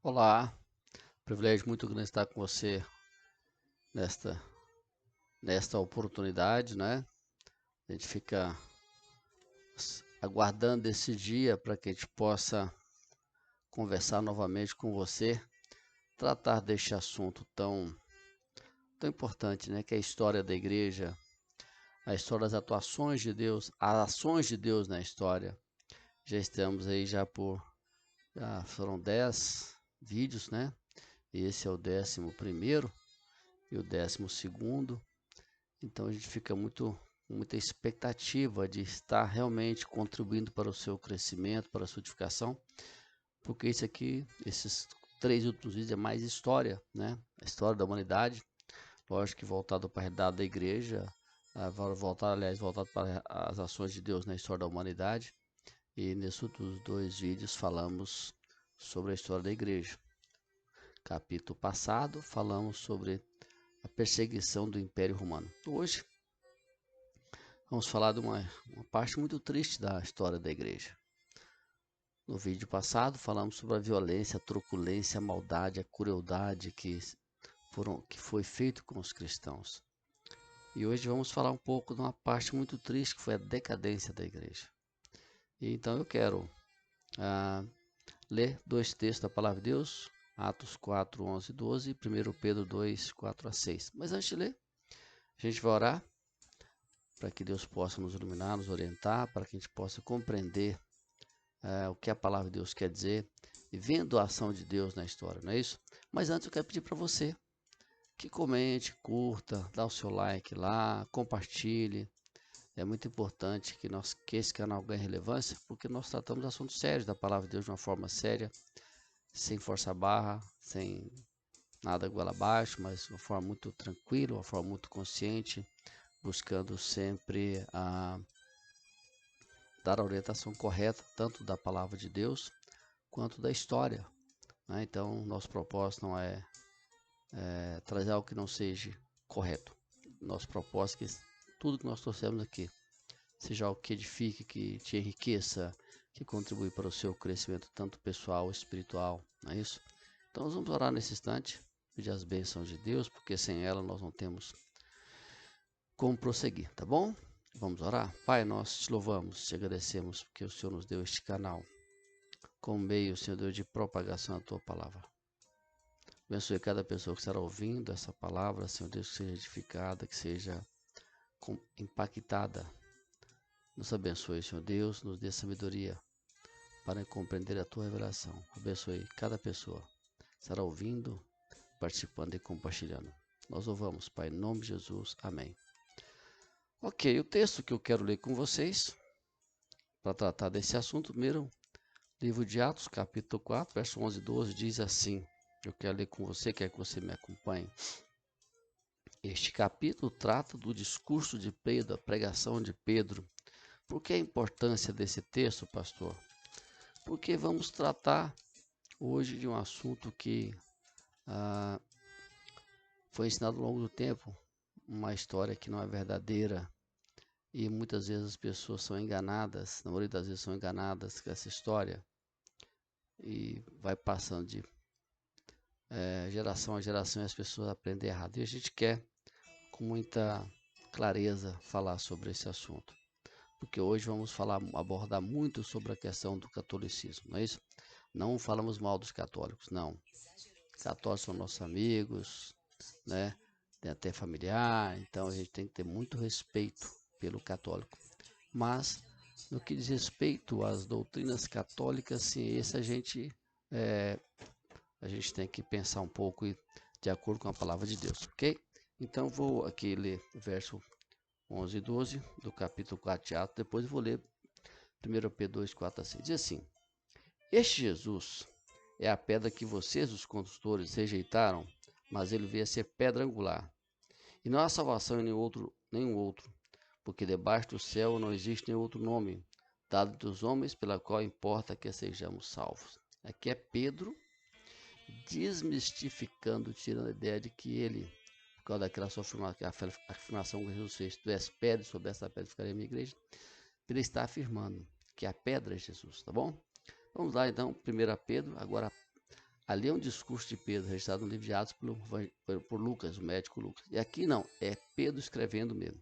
Olá, privilégio muito grande estar com você nesta, nesta oportunidade, né? A gente fica aguardando esse dia para que a gente possa conversar novamente com você, tratar deste assunto tão importante, né? Que é a história da igreja, a história das atuações de Deus, as ações de Deus na história. Já estamos aí já foram 10 vídeos, né? Esse é o 11º e o 12º. Então a gente fica muita expectativa de estar realmente contribuindo para o seu crescimento, para a sua edificação, porque isso aqui, esses 3 últimos vídeos é mais história, né? A história da humanidade, lógico que voltado para a realidade da igreja, voltado para as ações de Deus na história da humanidade. E nesses outros 2 vídeos falamos sobre a história da igreja. Capítulo passado falamos sobre a perseguição do Império Romano. Hoje vamos falar de uma parte muito triste da história da igreja. No vídeo passado falamos sobre a violência, a truculência, a maldade, a crueldade que foi feito com os cristãos. E hoje vamos falar um pouco de uma parte muito triste que foi a decadência da igreja. E então eu quero ler 2 textos da Palavra de Deus, Atos 4, 11 e 12 e 1 Pedro 2, 4 a 6. Mas antes de ler, a gente vai orar para que Deus possa nos iluminar, nos orientar, para que a gente possa compreender o que a palavra de Deus quer dizer e vendo a ação de Deus na história, não é isso? Mas antes eu quero pedir para você que comente, curta, dá o seu like lá, compartilhe. É muito importante que esse canal ganhe relevância, porque nós tratamos assuntos sérios da palavra de Deus de uma forma séria, sem força barra, sem nada goela abaixo, mas de uma forma muito tranquila, uma forma muito consciente, buscando sempre dar a orientação correta, tanto da palavra de Deus, quanto da história, né? Então, nosso propósito não é trazer algo que não seja correto. Nosso propósito é que tudo que nós trouxemos aqui seja algo que edifique, que te enriqueça, que contribui para o seu crescimento, tanto pessoal, espiritual, não é isso? Então, nós vamos orar nesse instante, pedir as bênçãos de Deus, porque sem ela nós não temos como prosseguir, tá bom? Vamos orar? Pai, nós te louvamos, te agradecemos, porque o Senhor nos deu este canal como meio, Senhor Deus, de propagação da tua palavra. Abençoe cada pessoa que estará ouvindo essa palavra, Senhor Deus, que seja edificada, que seja impactada. Nos abençoe, Senhor Deus, nos dê sabedoria para compreender a tua revelação. Abençoe cada pessoa que estará ouvindo, participando e compartilhando. Nós louvamos, Pai, em nome de Jesus. Amém. Ok, o texto que eu quero ler com vocês, para tratar desse assunto, primeiro, livro de Atos, capítulo 4, verso 11 e 12, diz assim. Eu quero ler com você, quer que você me acompanhe. Este capítulo trata do discurso de Pedro, a pregação de Pedro. Por que a importância desse texto, pastor? Porque vamos tratar hoje de um assunto que foi ensinado ao longo do tempo, uma história que não é verdadeira e muitas vezes as pessoas são enganadas, na maioria das vezes são enganadas com essa história e vai passando de geração a geração e as pessoas aprendem errado. E a gente quer, com muita clareza, falar sobre esse assunto. Porque hoje vamos abordar muito sobre a questão do catolicismo, não é isso? Não falamos mal dos católicos, não. Católicos são nossos amigos, né? Tem até familiar, então a gente tem que ter muito respeito pelo católico. Mas, no que diz respeito às doutrinas católicas, sim, esse a gente tem que pensar um pouco de acordo com a palavra de Deus, ok? Então, vou aqui ler o verso 11 e 12 do capítulo 4 de Atos, depois vou ler 1 Pedro 2, 4 a 6. Diz assim: Este Jesus é a pedra que vocês, os construtores, rejeitaram, mas ele veio a ser pedra angular. E não há salvação em nenhum outro, porque debaixo do céu não existe nenhum outro nome dado dos homens pela qual importa que sejamos salvos. Aqui é Pedro desmistificando, tirando a ideia de que ele, por causa daquela sua afirmação que Jesus fez, tu és pedra, sobre essa pedra ficarei a minha igreja, ele está afirmando que a pedra é Jesus, tá bom? Vamos lá então, 1 Pedro, agora Ali é um discurso de Pedro, registrado no livro de Atos por Lucas, o médico Lucas. E aqui não, é Pedro escrevendo mesmo.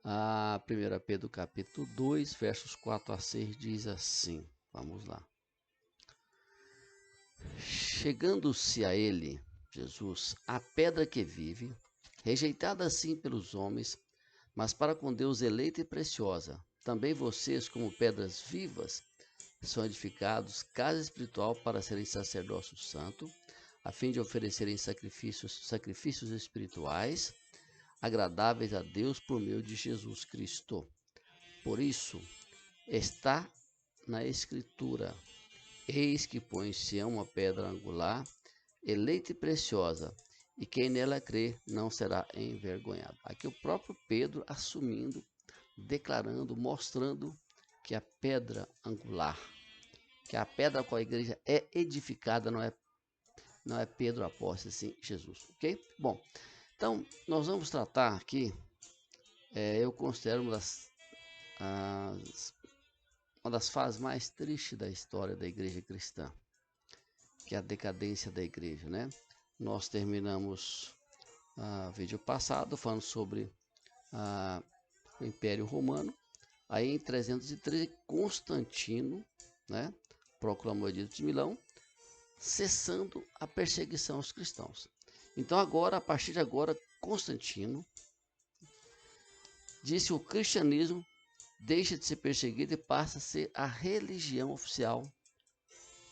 A 1 Pedro capítulo 2, versos 4 a 6 diz assim, vamos lá. Chegando-se a ele, Jesus, a pedra que vive, rejeitada assim pelos homens, mas para com Deus eleita e preciosa, também vocês, como pedras vivas, são edificados casa espiritual para serem sacerdócio santo, a fim de oferecerem sacrifícios espirituais, agradáveis a Deus por meio de Jesus Cristo. Por isso, está na Escritura, eis que põe em Sião uma pedra angular, eleita e preciosa, e quem nela crê não será envergonhado. Aqui o próprio Pedro assumindo, declarando, mostrando que a pedra angular, que a pedra com a igreja é edificada, não é Pedro apóstolo, sim Jesus, ok? Bom, então nós vamos tratar aqui, eu considero uma das fases mais tristes da história da igreja cristã, que é a decadência da igreja, né? Nós terminamos o vídeo passado falando sobre o Império Romano. Aí em 313, Constantino, né, proclamou o Edito de Milão, cessando a perseguição aos cristãos. Então agora, a partir de agora, Constantino disse que o cristianismo deixa de ser perseguido e passa a ser a religião oficial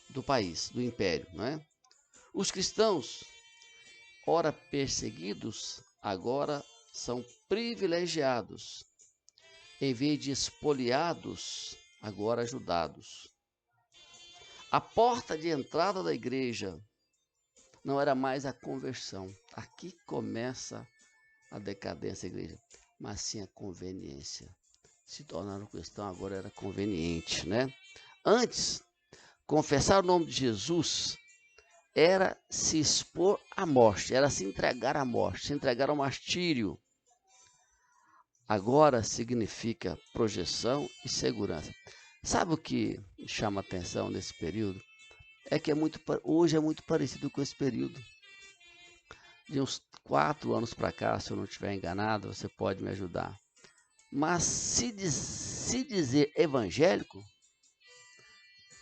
do país, do império, né? Os cristãos, ora perseguidos, agora são privilegiados, em vez de espoliados, agora ajudados. A porta de entrada da igreja não era mais a conversão. Aqui começa a decadência da igreja, mas sim a conveniência. Se tornaram cristão, agora era conveniente, né? Antes, confessar o nome de Jesus era se expor à morte, era se entregar à morte, se entregar ao martírio. Agora significa projeção e segurança. Sabe o que chama atenção nesse período? É que hoje é muito parecido com esse período. De uns 4 anos para cá, se eu não estiver enganado, você pode me ajudar. Mas se dizer evangélico,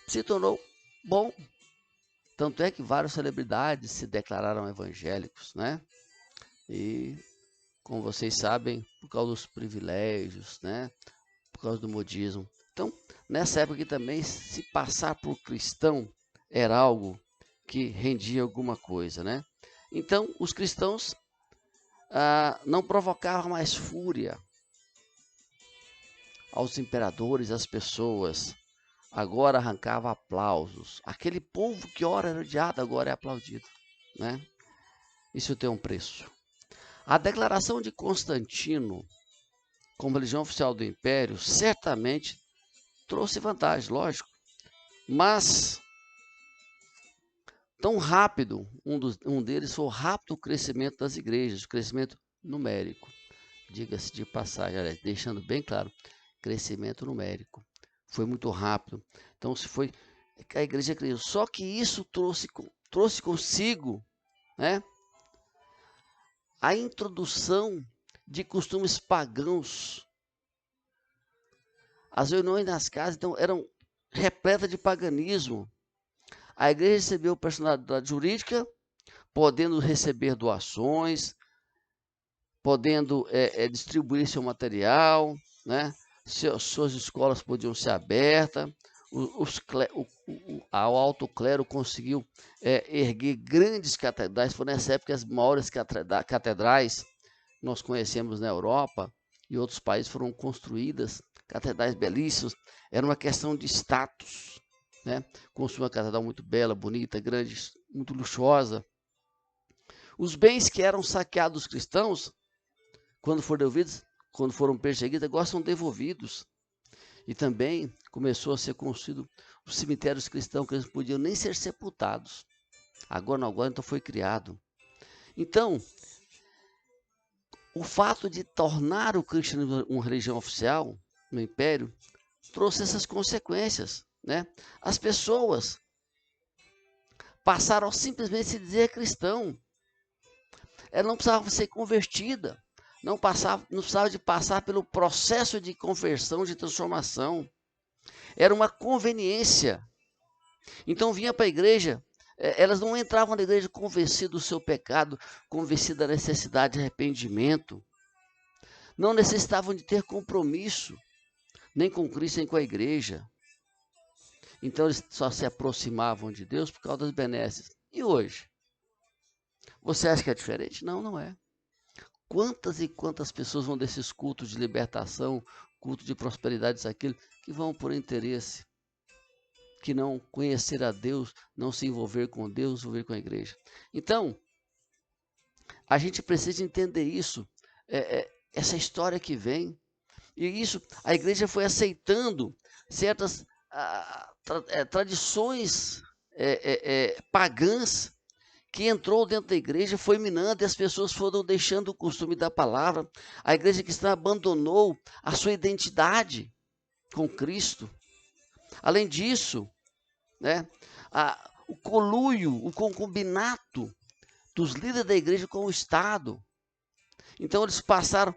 se tornou bom. Tanto é que várias celebridades se declararam evangélicos, né? E, como vocês sabem, por causa dos privilégios, né? Por causa do modismo. Então, nessa época aqui também, se passar por cristão era algo que rendia alguma coisa, né? Então, os cristãos não provocavam mais fúria aos imperadores, às pessoas. Agora arrancava aplausos. Aquele povo que ora era odiado, agora é aplaudido, né? Isso tem um preço. A declaração de Constantino como religião oficial do império certamente trouxe vantagem, lógico. Mas tão rápido, um deles foi o rápido crescimento das igrejas, o crescimento numérico. Diga-se de passagem, aliás, deixando bem claro, crescimento numérico. Foi muito rápido. Então, a igreja cresceu. Só que isso trouxe consigo, né, a introdução de costumes pagãos. As reuniões nas casas então, eram repletas de paganismo. A igreja recebeu personalidade jurídica, podendo receber doações, podendo distribuir seu material, né? Suas escolas podiam ser abertas, o alto clero conseguiu erguer grandes catedrais. Foi nessa época que as maiores catedrais nós conhecemos na Europa e outros países foram construídas, catedrais belíssimas. Era uma questão de status, né? Construir uma catedral muito bela, bonita, grande, muito luxuosa. Os bens que eram saqueados dos cristãos, quando foram perseguidos, agora são devolvidos. E também começou a ser construído os cemitérios cristãos, que eles não podiam nem ser sepultados. Agora então foi criado. Então, o fato de tornar o cristianismo uma religião oficial no império trouxe essas consequências, né? As pessoas passaram a simplesmente se dizer cristão. Ela não precisava ser convertida, não precisava de passar pelo processo de conversão, de transformação. Era uma conveniência. Então vinha para a igreja, elas não entravam na igreja convencidas do seu pecado, convencidas da necessidade de arrependimento. Não necessitavam de ter compromisso, nem com Cristo, nem com a igreja. Então eles só se aproximavam de Deus por causa das benesses. E hoje? Você acha que é diferente? Não, não é. Quantas e quantas pessoas vão desses cultos de libertação, cultos de prosperidade, isso, aquilo, que vão por interesse, que não conhecer a Deus, não se envolver com Deus, envolver com a igreja. Então, a gente precisa entender isso, essa história que vem, e isso, a igreja foi aceitando certas tradições pagãs, que entrou dentro da igreja, foi minando e as pessoas foram deixando o costume da palavra. A igreja cristã abandonou a sua identidade com Cristo. Além disso, né, o conluio, o concubinato dos líderes da igreja com o Estado. Então eles passaram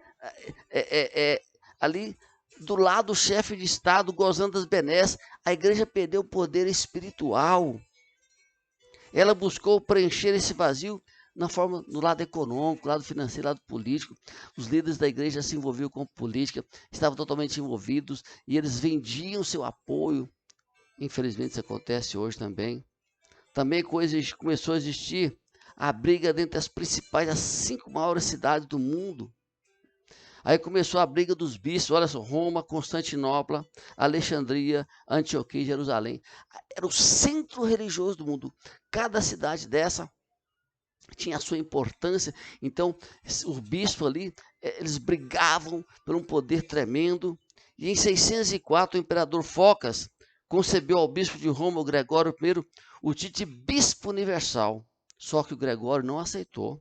ali do lado do chefe de Estado, gozando das benesses. A igreja perdeu o poder espiritual. Ela buscou preencher esse vazio no lado econômico, lado financeiro, lado político. Os líderes da igreja se envolviam com política, estavam totalmente envolvidos e eles vendiam seu apoio. Infelizmente isso acontece hoje também. Também começou a existir a briga dentre as principais, as 5 maiores cidades do mundo. Aí começou a briga dos bispos, olha só, Roma, Constantinopla, Alexandria, Antioquia e Jerusalém. Era o centro religioso do mundo. Cada cidade dessa tinha a sua importância. Então, os bispos ali, eles brigavam por um poder tremendo. E em 604, o imperador Focas concebeu ao bispo de Roma, o Gregório I, o título de bispo universal. Só que o Gregório não aceitou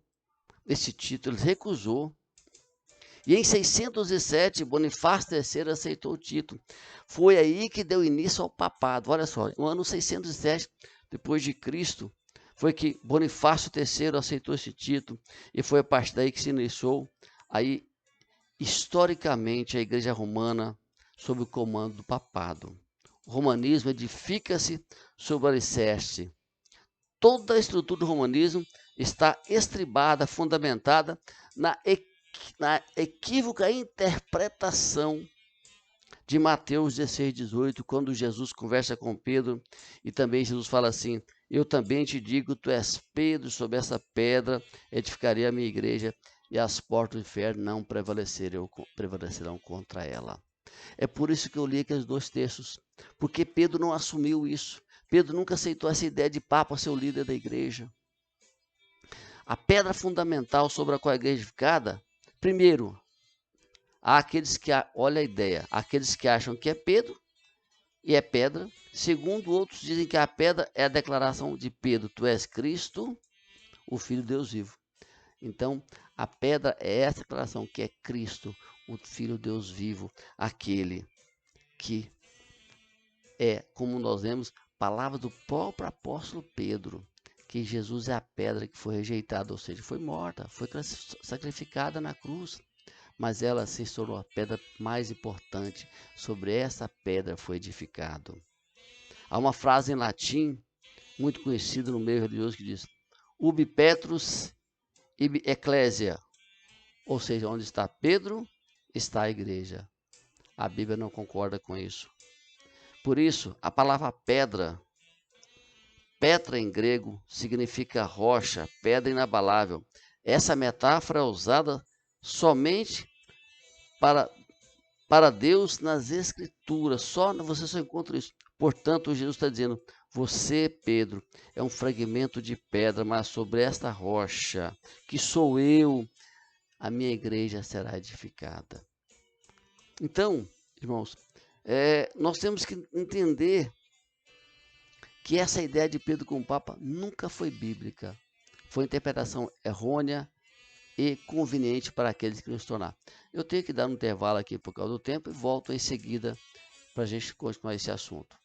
esse título, ele recusou. E em 607, Bonifácio III aceitou o título. Foi aí que deu início ao papado. Olha só, no ano 607, depois de Cristo, foi que Bonifácio III aceitou esse título. E foi a partir daí que se iniciou, aí, historicamente, a Igreja Romana sob o comando do papado. O romanismo edifica-se sobre o alicerce. Toda a estrutura do romanismo está estribada, fundamentada na equívoca interpretação de Mateus 16, 18, quando Jesus conversa com Pedro, e também Jesus fala assim: eu também te digo, tu és Pedro, sobre essa pedra edificarei a minha igreja, e as portas do inferno não prevalecerão contra ela. É por isso que eu li aqueles 2 textos, porque Pedro não assumiu isso. Pedro nunca aceitou essa ideia de Papa ser o líder da igreja. A pedra fundamental sobre a qual a igreja é edificada, primeiro, há aqueles que, olha a ideia, aqueles que acham que é Pedro e é pedra. Segundo, outros dizem que a pedra é a declaração de Pedro: tu és Cristo, o Filho de Deus vivo. Então, a pedra é essa declaração, que é Cristo, o Filho de Deus vivo, aquele que é, como nós vemos, palavra do próprio apóstolo Pedro, que Jesus é a pedra que foi rejeitada, ou seja, foi morta, foi sacrificada na cruz, mas ela se tornou a pedra mais importante. Sobre essa pedra foi edificado. Há uma frase em latim, muito conhecida no meio religioso, que diz: ubi Petrus ibi ecclesia, ou seja, onde está Pedro, está a igreja. A Bíblia não concorda com isso. Por isso, a palavra pedra, Petra em grego, significa rocha, pedra inabalável. Essa metáfora é usada somente para Deus nas Escrituras. Você só encontra isso. Portanto, Jesus está dizendo: você, Pedro, é um fragmento de pedra, mas sobre esta rocha, que sou eu, a minha igreja será edificada. Então, irmãos, nós temos que entender que essa ideia de Pedro como Papa nunca foi bíblica. Foi interpretação errônea e conveniente para aqueles que nos tornar. Eu tenho que dar um intervalo aqui por causa do tempo e volto em seguida para a gente continuar esse assunto.